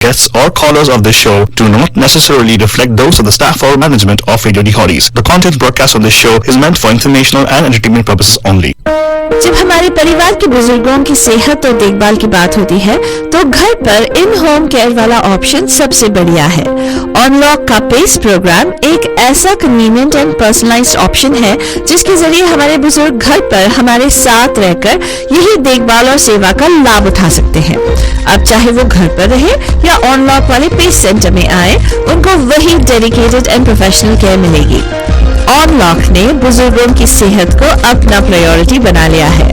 guests or callers of this show do not necessarily reflect those of the staff or management of Radio Hotties. The content broadcast on this show is meant for informational and entertainment purposes only. जब हमारे परिवार के बुजुर्गों की सेहत और देखभाल की बात होती है तो घर पर इन होम केयर वाला ऑप्शन सबसे बढ़िया है। ऑनलॉक का पेस प्रोग्राम एक ऐसा कन्वीनियंट एंड पर्सनलाइज्ड ऑप्शन है जिसके जरिए हमारे बुजुर्ग घर पर हमारे साथ रहकर यही देखभाल और सेवा का लाभ उठा सकते हैं। अब चाहे वो घर पर रहे या ऑनलॉक वाले पेस सेंटर में आए, उनको वही डेडिकेटेड एंड प्रोफेशनल केयर मिलेगी। ऑनलॉक ने बुजुर्गों की सेहत को अपना प्रायोरिटी बना लिया है।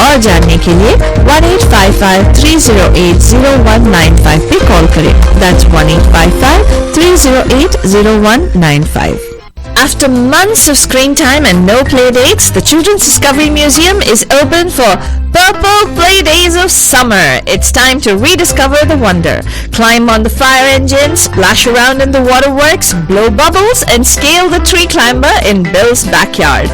और जानने के लिए 1855-308-0195 पे कॉल करें। That's 1855-308-0195. After months of screen time and no play dates, the Children's Discovery Museum is open for Purple Play Days of Summer. It's time to rediscover the wonder. Climb on the fire engine, splash around in the waterworks, blow bubbles, and scale the tree climber in Bill's backyard.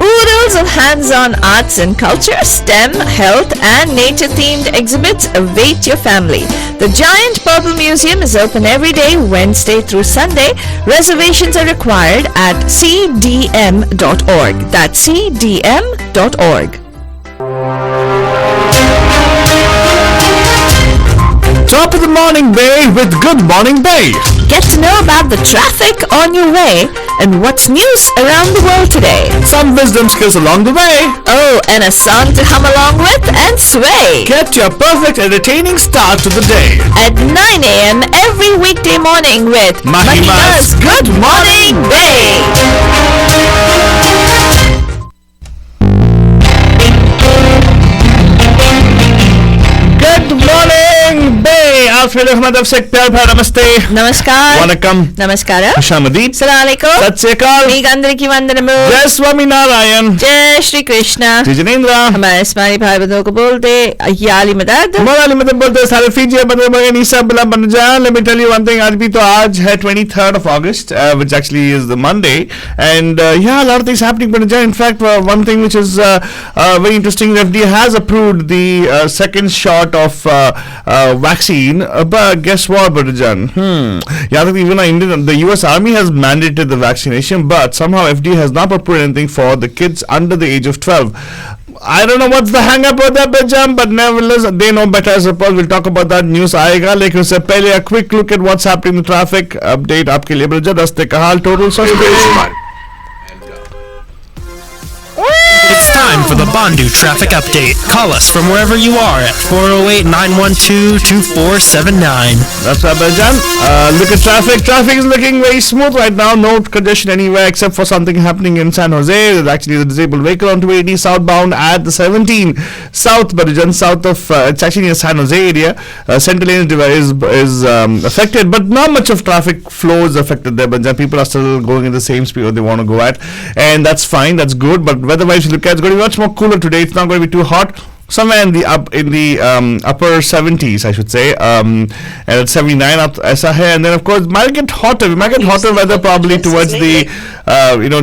Oodles of hands-on arts and culture, STEM, health, and nature-themed exhibits await your family. The Giant Purple Museum is open every day, Wednesday through Sunday. Reservations are required at cdm.org. That's cdm.org. Top of the morning, Bay, with Good Morning Bay. Get to know about the traffic on your way and what's news around the world today. Some wisdom skills along the way. Oh, and a song to hum along with and sway. Get your perfect entertaining start to the day. At 9 a.m. every weekday morning with Mahima's Good Morning Bay. Good morning, Bay. आप सभी लोग तरफ से एक प्यार भरा नमस्ते, नमस्कार, वनकम, नमस्कार, खुशामदीद, सलाम अलैकुम, सत श्री अकाल, అందరికీ వందనము, जय स्वामी नारायण, जय श्री कृष्ण, जय जिनेंद्र। हमारे इस्माइली भाई बंधुओं को बोलते याली मदद, मोराली मदद बोलते सारे फीजी बंदे मगे नीसा बिला बन जान। Let me tell you one thing, आज भी तो आज है 23rd of August, which actually is the Monday, and yeah, a lot of things happening. But in fact, one thing which is very interesting, the FDA has approved the second shot of vaccine. But guess what, Badajan? Yeah, even the US Army has mandated the vaccination, but somehow FDA has not approved anything for the kids under the age of 12. I don't know what's the hang up with that, Bajam, but nevertheless, they know better, I suppose. We'll talk about that news. Aega, like I said, pehle a quick look at what's happening in the traffic update. Aapke liye, Badajan, raste ka haal, total suspense. It's time for the Bandu traffic update. Call us from wherever you are at 408-912-2479. That's right, Bajan. Look at traffic. Traffic is looking very smooth right now. No congestion anywhere except for something happening in San Jose. There's actually a disabled vehicle on 280 southbound at the 17 South, Bajan, south of, it's actually in San Jose area. Central lane is affected, but not much of traffic flow is affected there, Bajan. People are still going in the same speed they want to go at, and that's fine, that's good. But weather-wise, you look at, it's going to be much more cooler today. It's not going to be too hot. Somewhere in the upper 70s, I should say, and at 79 up aisa hai. And then of course might get hotter. We might get hotter weather probably towards the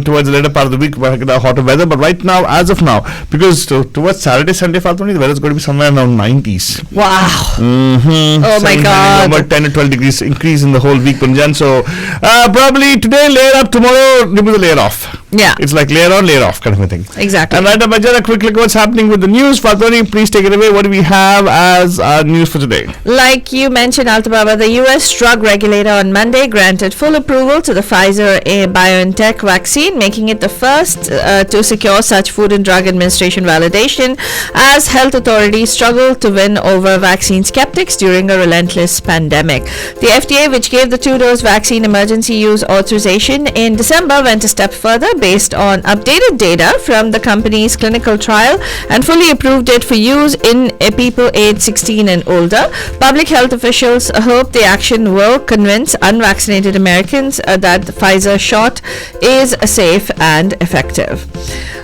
towards the later part of the week. Might get hotter weather, but right now, as of now, because towards Saturday, Sunday, the weather is going to be somewhere around 90s. Wow. Oh my God. About 10 to 12 degrees increase in the whole week, Punjan. So probably today layer up, tomorrow remove the layer off. Yeah. It's like layer on, layer off kind of a thing. Exactly. And right up, a quick look at what's happening with the news. Fatoni, please take it away. What do we have as news for today? Like you mentioned, Altababa, the U.S. drug regulator on Monday granted full approval to the Pfizer BioNTech vaccine, making it the first to secure such Food and Drug Administration validation as health authorities struggle to win over vaccine skeptics during a relentless pandemic. The FDA, which gave the two-dose vaccine emergency use authorization in December, went a step further based on updated data from the company's clinical trial and fully approved it for use in people aged 16 and older. Public health officials hope the action will convince unvaccinated Americans that the Pfizer shot is safe and effective.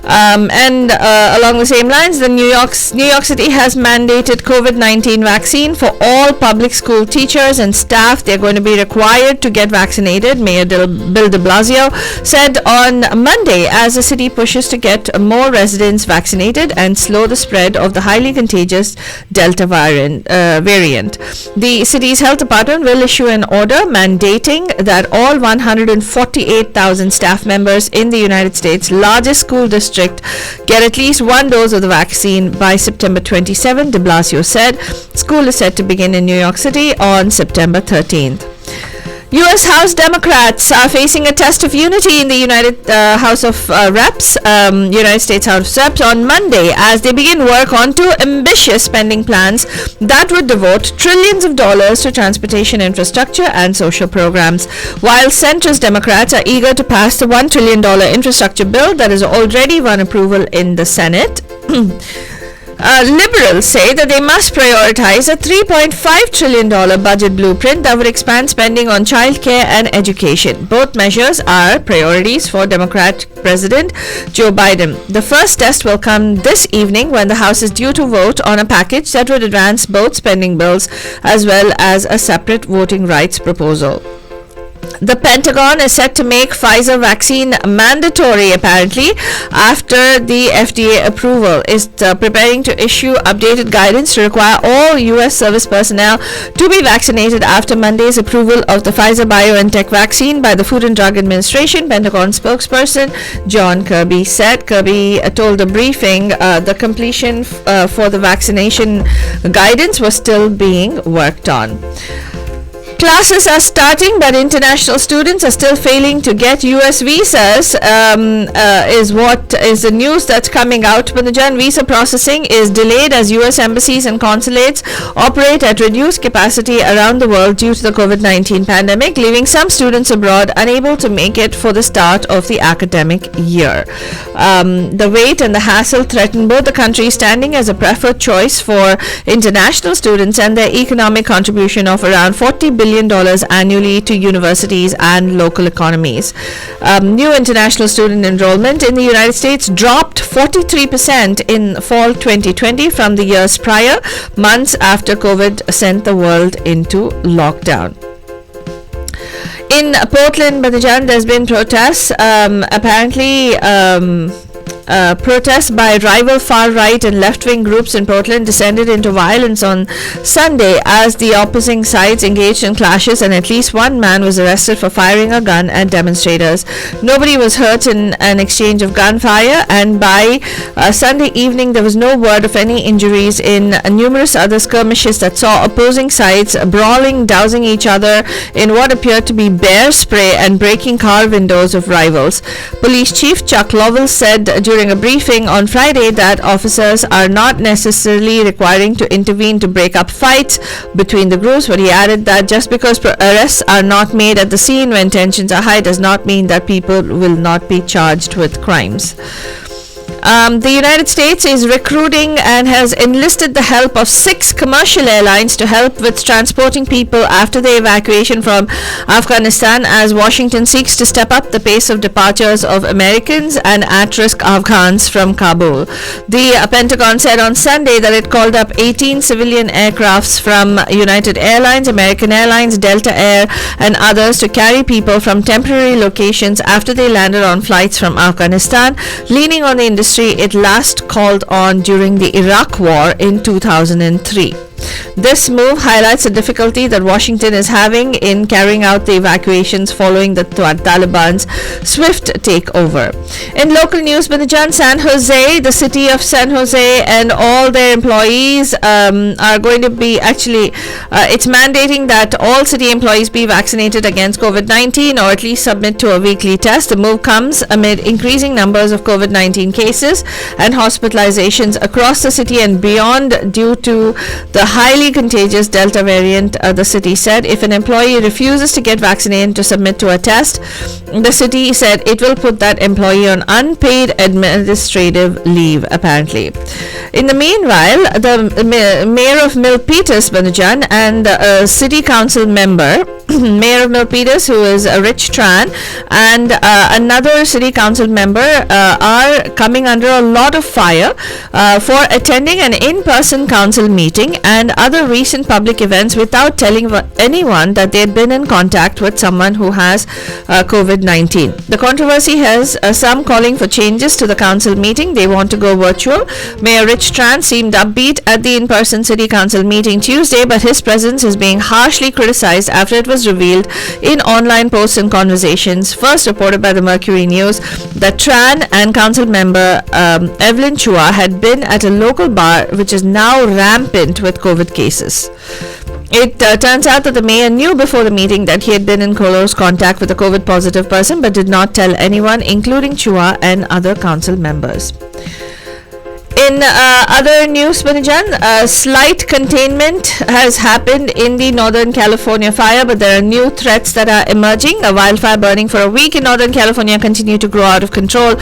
Along the same lines, the New York City has mandated COVID-19 vaccine for all public school teachers and staff. They're going to be required to get vaccinated, Mayor Bill de Blasio said on Monday as the city pushes to get more residents vaccinated and slow the spread of the highly contagious Delta variant. The city's health department will issue an order mandating that all 148,000 staff members in the United States' largest school district get at least one dose of the vaccine by September 27, de Blasio said. School is set to begin in New York City on September 13th. U.S. House Democrats are facing a test of unity in the United States House of Reps on Monday as they begin work on two ambitious spending plans that would devote trillions of dollars to transportation infrastructure and social programs. While centrist Democrats are eager to pass the $1 trillion infrastructure bill that has already won approval in the Senate, Liberals say that they must prioritize a $3.5 trillion budget blueprint that would expand spending on childcare and education. Both measures are priorities for Democrat President Joe Biden. The first test will come this evening when the House is due to vote on a package that would advance both spending bills as well as a separate voting rights proposal. The Pentagon is set to make Pfizer vaccine mandatory, apparently, after the FDA approval is preparing to issue updated guidance to require all U.S. service personnel to be vaccinated after Monday's approval of the Pfizer-BioNTech vaccine by the Food and Drug Administration, Pentagon spokesperson John Kirby said. Kirby told the briefing the completion for the vaccination guidance was still being worked on. Classes are starting, but international students are still failing to get US visas, is what is the news that's coming out. Panajan visa processing is delayed as US embassies and consulates operate at reduced capacity around the world due to the COVID-19 pandemic, leaving some students abroad unable to make it for the start of the academic year. The wait and the hassle threaten both the countries standing as a preferred choice for international students and their economic contribution of around $40 billion annually to universities and local economies. New international student enrollment in the United States dropped 43% in fall 2020 from the years prior, months after COVID sent the world into lockdown. In Portland, Badajan, there's been protests. Protests by rival far-right and left-wing groups in Portland descended into violence on Sunday as the opposing sides engaged in clashes and at least one man was arrested for firing a gun at demonstrators. Nobody was hurt in an exchange of gunfire, and by Sunday evening there was no word of any injuries in numerous other skirmishes that saw opposing sides brawling, dousing each other in what appeared to be bear spray and breaking car windows of rivals. Police Chief Chuck Lovell said during a briefing on Friday that officers are not necessarily requiring to intervene to break up fights between the groups, but he added that just because arrests are not made at the scene when tensions are high does not mean that people will not be charged with crimes. The United States is recruiting and has enlisted the help of 6 commercial airlines to help with transporting people after the evacuation from Afghanistan as Washington seeks to step up the pace of departures of Americans and at-risk Afghans from Kabul. The Pentagon said on Sunday that it called up 18 civilian aircrafts from United Airlines, American Airlines, Delta Air, and others to carry people from temporary locations after they landed on flights from Afghanistan, leaning on the industry it last called on during the Iraq War in 2003. This move highlights the difficulty that Washington is having in carrying out the evacuations following the Taliban's swift takeover. In local news, Binajan, San Jose, the city of San Jose and all their employees are going to be it's mandating that all city employees be vaccinated against COVID-19 or at least submit to a weekly test. The move comes amid increasing numbers of COVID-19 cases and hospitalizations across the city and beyond due to the highly contagious Delta variant, the city said. If an employee refuses to get vaccinated to submit to a test, the city said it will put that employee on unpaid administrative leave, apparently. In the meanwhile, the mayor of Milpitas, Banajan, and a city council member Mayor of Milpitas, who is Rich Tran, and another city council member are coming under a lot of fire for attending an in-person council meeting and other recent public events without telling anyone that they had been in contact with someone who has COVID-19. The controversy has some calling for changes to the council meeting. They want to go virtual. Mayor Rich Tran seemed upbeat at the in-person city council meeting Tuesday, but his presence is being harshly criticized after it was revealed in online posts and conversations, first reported by the Mercury News, that Tran and council member Evelyn Chua had been at a local bar which is now rampant with COVID cases. It turns out that the mayor knew before the meeting that he had been in close contact with a COVID positive person but did not tell anyone, including Chua and other council members. In other news, Manijan, slight containment has happened in the Northern California fire, but there are new threats that are emerging. A wildfire burning for a week in Northern California continued to grow out of control.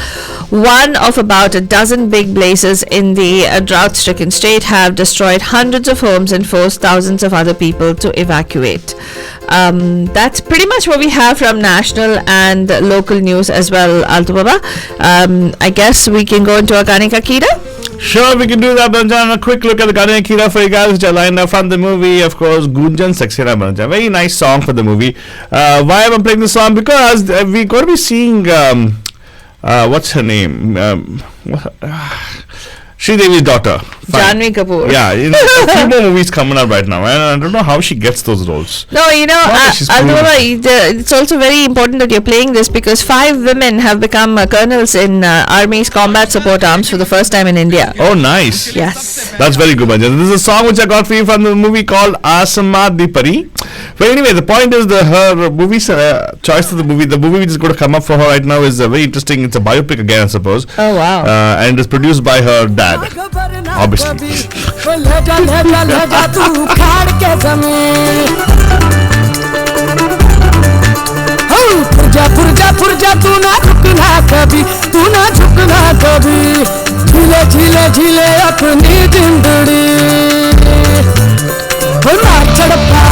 One of about a dozen big blazes in the drought-stricken state have destroyed hundreds of homes and forced thousands of other people to evacuate. That's pretty much what we have from national and local news as well, Alto Baba. I guess we can go into our Ganika Kira. Sure, we can do that, Banjan. A quick look at the Gaane Kira for you guys, which are lined up from the movie, of course, Gunjan Saxena Banjan. Very nice song for the movie. Why am I playing this song? Because we're going to be seeing, what's her name? Sridevi's daughter. Janhvi Kapoor. Yeah, a few more movies coming up right now, and I don't know how she gets those roles. No, it's also very important that you're playing this because 5 women have become colonels in Army's combat support arms for the first time in India. Oh, nice. Yes. That's very good, Banjan. This is a song which I got for you from the movie called Asama Di Pari. But anyway, the point is her movie choice of the movie which is going to come up for her right now is very interesting. It's a biopic again, I suppose. Oh, wow. And it's produced by her dad, obviously. पुरजा तू ना झुकना कभी झीले झीले झीले अपनी जिंदड़ी ना चढ़पा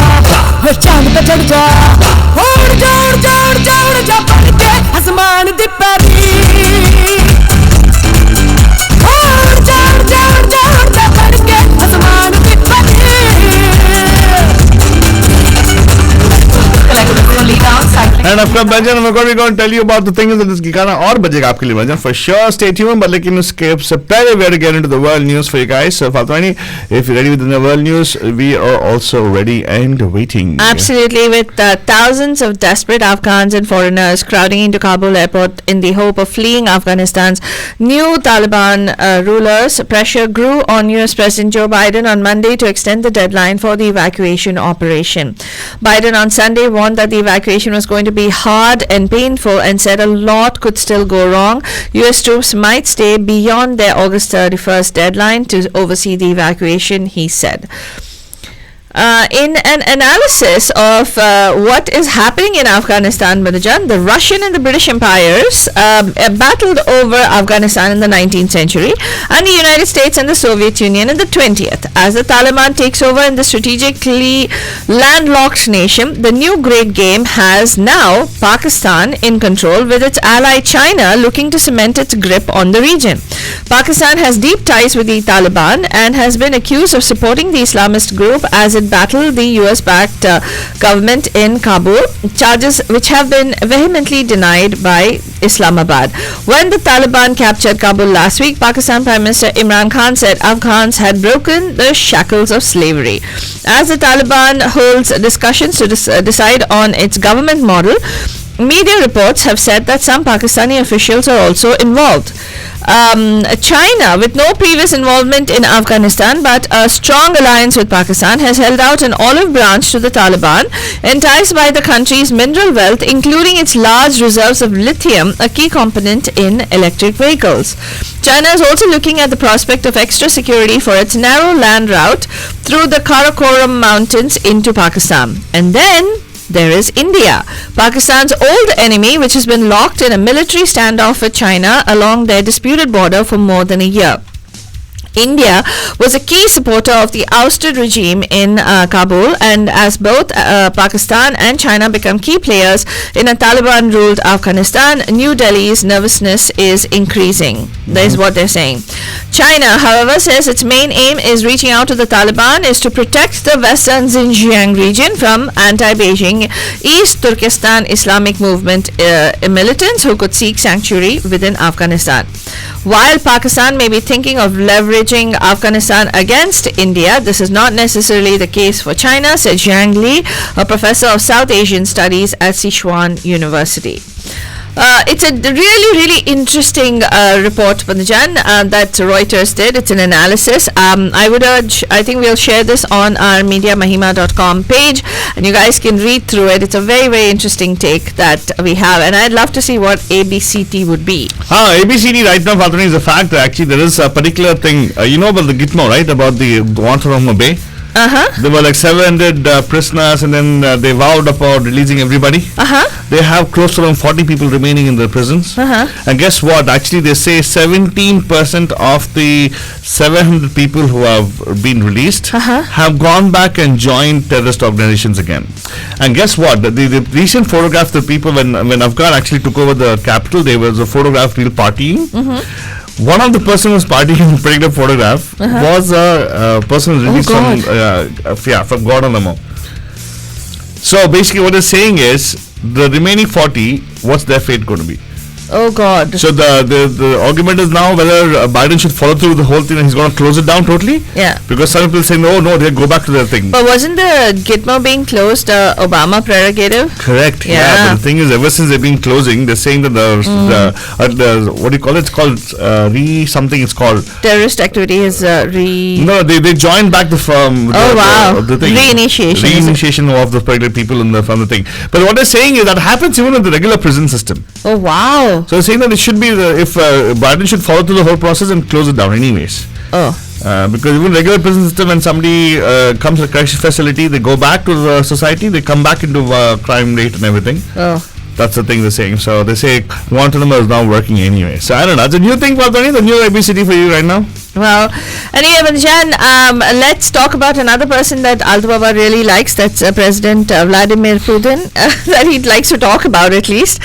चांद पे चढ़ जा उड़ जा पड़ के आसमान दी परी उड़ जा पड़ के आसमान दी परी. And of course, Banjan, we're going to tell you about the things that this Gikana or Bajega aapke liye, Banjan. For sure, stay tuned. But lekin uske se pehle we are to get into the world news for you guys. So, Fatwani, if you're ready with the world news, we are also ready and waiting. Absolutely, with thousands of desperate Afghans and foreigners crowding into Kabul airport in the hope of fleeing Afghanistan's new Taliban rulers, pressure grew on US President Joe Biden on Monday to extend the deadline for the evacuation operation. Biden on Sunday warned that the evacuation was going to be hard and painful and said a lot could still go wrong. US troops might stay beyond their August 31st deadline to oversee the evacuation, he said. In an analysis of what is happening in Afghanistan, Manajan, the Russian and the British empires battled over Afghanistan in the 19th century and the United States and the Soviet Union in the 20th. As the Taliban takes over in the strategically landlocked nation, the new great game has now Pakistan in control, with its ally China looking to cement its grip on the region. Pakistan has deep ties with the Taliban and has been accused of supporting the Islamist group as it battled the US-backed government in Kabul, charges which have been vehemently denied by Islamabad. When the Taliban captured Kabul last week, Pakistan Prime Minister Imran Khan said Afghans had broken the shackles of slavery. As the Taliban holds discussions to decide on its government model, media reports have said that some Pakistani officials are also involved. China, with no previous involvement in Afghanistan but a strong alliance with Pakistan, has held out an olive branch to the Taliban, enticed by the country's mineral wealth, including its large reserves of lithium, a key component in electric vehicles. China is also looking at the prospect of extra security for its narrow land route through the Karakoram Mountains into Pakistan. And then there is India, Pakistan's old enemy, which has been locked in a military standoff with China along their disputed border for more than a year. India was a key supporter of the ousted regime in Kabul, and as both Pakistan and China become key players in a Taliban-ruled Afghanistan, New Delhi's nervousness is increasing. That is what they're saying. China, however, says its main aim is reaching out to the Taliban is to protect the Western Xinjiang region from anti-Beijing East Turkestan Islamic movement militants who could seek sanctuary within Afghanistan. While Pakistan may be thinking of leveraging Afghanistan against India, this is not necessarily the case for China, said Zhang Li, a professor of South Asian Studies at Sichuan University. It's a really interesting report, Panjan, that Reuters did. It's an analysis. I think we'll share this on our MediaMahima.com page, and you guys can read through it. It's a very interesting take that we have, and I'd love to see what ABCT would be. ABCD right now, Fatani, is the fact that actually there is a particular thing, you know about the Gitmo, right? About the Guantanamo Bay. There were like 700 prisoners, and then they vowed about releasing everybody. They have close to around 40 people remaining in the prisons. And guess what? Actually, they say 17% of the 700 people who have been released have gone back and joined terrorist organizations again. And guess what? The recent photographs of people when Afghan actually took over the capital, there was a photograph real partying. One of the person who's partying in the particular photograph was a person released from Guantanamo. So basically what they're saying is the remaining 40, what's their fate going to be? Oh God. So the argument is now whether Biden should follow through with the whole thing and he's going to close it down totally. Yeah. Because some people say no, they go back to their thing. But wasn't the Gitmo being closed Obama prerogative? Correct. Yeah. But the thing is, ever since they've been closing, they're saying that the what do you call it? It's called something. It's called terrorist activity is No, they joined back the firm. The thing. Reinitiation of the particular people from the thing. But what they're saying is that happens even in the regular prison system. Oh wow. So they're saying that it should be if Biden should follow through the whole process and close it down anyways. Because even regular prison system, when somebody comes to a correction facility, they go back to the society, they come back into crime rate and everything. That's the thing they're saying. So they say Guantanamo is now working anyway. So I don't know. It's a new thing, Padmani, the new ABCD for you right now. Well, anyway, Vanjan, let's talk about another person that Altubaba really likes. That's President Vladimir Putin, that he likes to talk about at least.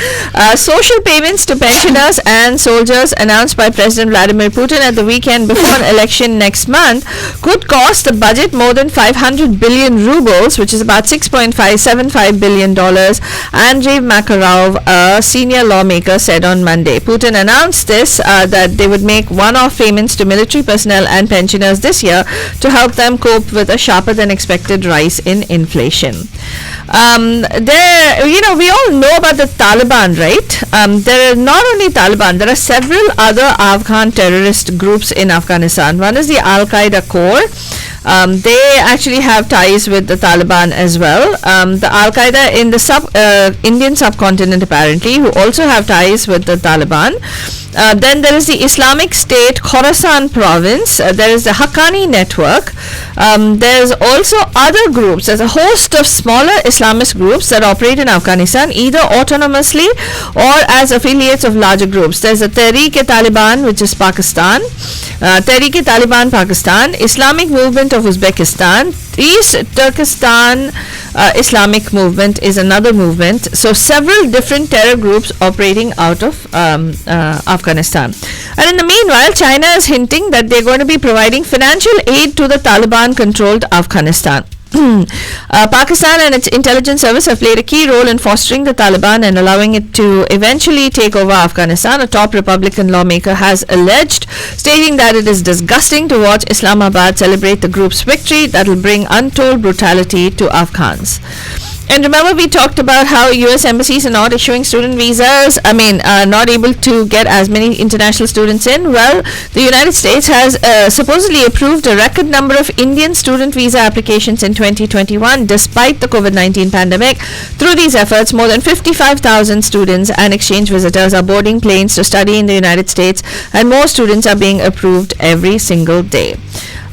Social payments to pensioners and soldiers announced by President Vladimir Putin at the weekend before an election next month could cost the budget more than 500 billion rubles, which is about $6.575 billion. Andrei Makarov, a senior lawmaker, said on Monday. Putin announced this, that they would make one-off payments to military personnel and pensioners this year to help them cope with a sharper than expected rise in inflation. We all know about the Taliban, right? There are not only Taliban, there are several other Afghan terrorist groups in Afghanistan. One is the Al-Qaeda core. They actually have ties with the Taliban as well. The Al-Qaeda in the Indian subcontinent apparently, who also have ties with the Taliban. Then there is the Islamic State Khorasan province. There is the Haqqani network. There's also other groups. There's a host of smaller Islamist groups that operate in Afghanistan either autonomously or as affiliates of larger groups. There's a Tehreek-e-Taliban, which is Pakistan. Tehreek-e-Taliban Pakistan, Islamic Movement of Uzbekistan, East Turkestan Islamic Movement is another movement. So several different terror groups operating out of Afghanistan. And in the meanwhile, China is hinting that they're going to be providing financial aid to the Taliban-controlled Afghanistan. Pakistan and its intelligence service have played a key role in fostering the Taliban and allowing it to eventually take over Afghanistan, a top Republican lawmaker has alleged, stating that it is disgusting to watch Islamabad celebrate the group's victory that will bring untold brutality to Afghans. And remember, we talked about how U.S. embassies are not issuing student visas, not able to get as many international students in. Well, the United States has supposedly approved a record number of Indian student visa applications in 2021, despite the COVID-19 pandemic. Through these efforts, more than 55,000 students and exchange visitors are boarding planes to study in the United States, and more students are being approved every single day.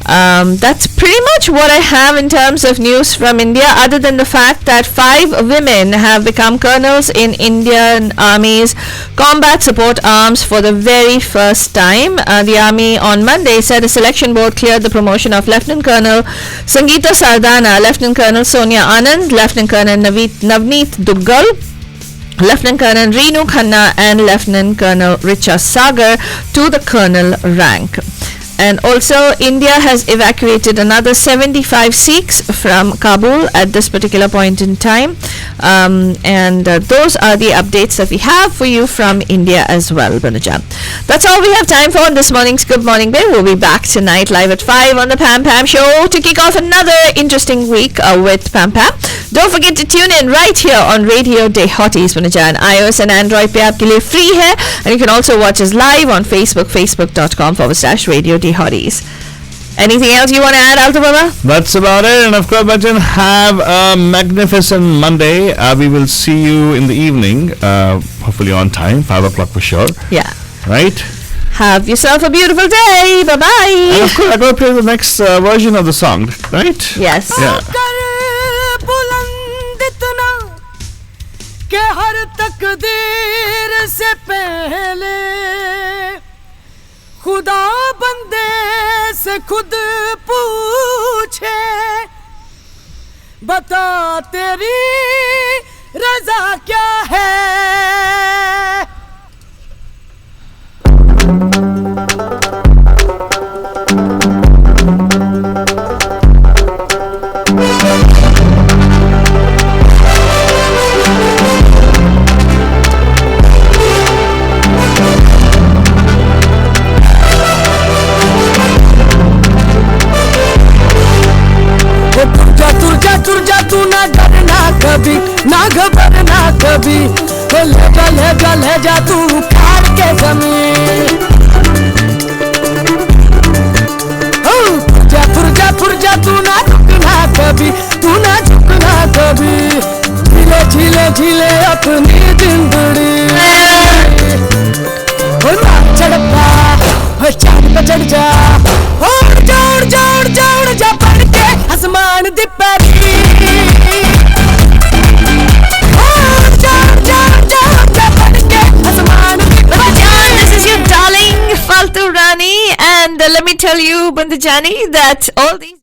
That's pretty much what I have in terms of news from India, other than the fact that 5 women have become colonels in Indian Army's combat support arms for the very first time. The Army on Monday said a selection board cleared the promotion of Lieutenant Colonel Sangeeta Sardana, Lieutenant Colonel Sonia Anand, Lieutenant Colonel Navneet Duggal, Lieutenant Colonel Reenu Khanna and Lieutenant Colonel Richa Sagar to the colonel rank. And also, India has evacuated another 75 Sikhs from Kabul at this particular point in time. Those are the updates that we have for you from India as well, Banuja. That's all we have time for on this morning's Good Morning Bay. We'll be back tonight live at 5 on the Pam Pam Show to kick off another interesting week with Pam Pam. Don't forget to tune in right here on Radio Day Hotties, Banuja, and iOS and Android पे आपके लिए free है. And you can also watch us live on Facebook, facebook.com/Radio Day Hotties. Anything else you want to add, Alta Baba? That's about it. And of course, Bachchan, have a magnificent Monday. We will see you in the evening, hopefully on time, 5 o'clock for sure. Yeah. Right? Have yourself a beautiful day. Bye-bye. And of course, I'm going to play the next version of the song, right? Yes. Yeah. के हर तकदीर से पहले खुदा बंदे से खुद पूछे बता तेरी रजा क्या है तुर जा तू ना डरना कभी ना घबरना कभी ले जा तू उखाड़ के जमीन तुर जा तू ना झुकना कभी तू ना झुकना कभी झीले अपनी जिंदड़ी चढ़ चांद पे चढ़ जा उड़ जा पढ़ के आसमान दी पैरी This is your darling Faltu Rani, and let me tell you, Bandajani, that all these